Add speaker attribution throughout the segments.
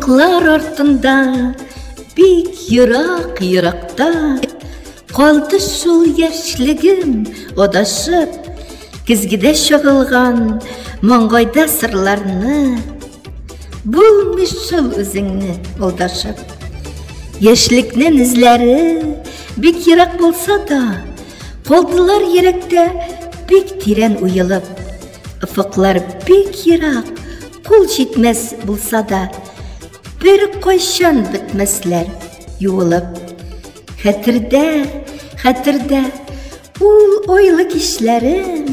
Speaker 1: Уфуклар артында, бик ерак-еракта, калды шул яшьлегем адашып, көзгедә чагылган маңгайда сырларны, булмый шул үзеңне алдашып. Яшьлекнең изләре бик ерак булса да, калдылар йөрәктә бик тирән уелып. Уфуклар бик ерак, кул җитмәс булса да, бер кайчан бетмәсләр юылып. Хәтердә, ул ойлы кичләрем,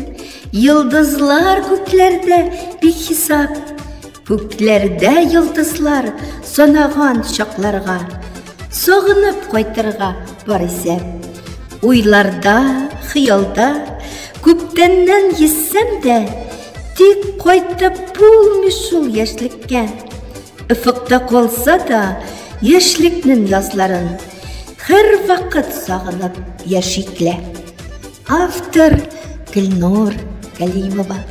Speaker 1: йолдызлар күкләрдә бик хисап. Күкләрдә йолдызлар санаган чакларга, сагынып кайтырга бар исәп. Уйларда, хыялда, күптәннән йөссәм дә, тик кайтып булмый шул яшьлеккә. Уфукта калса да, яшьлекнең язларын һәр вакыт сагынып яшиклә. Автор Гөлнур Галимова.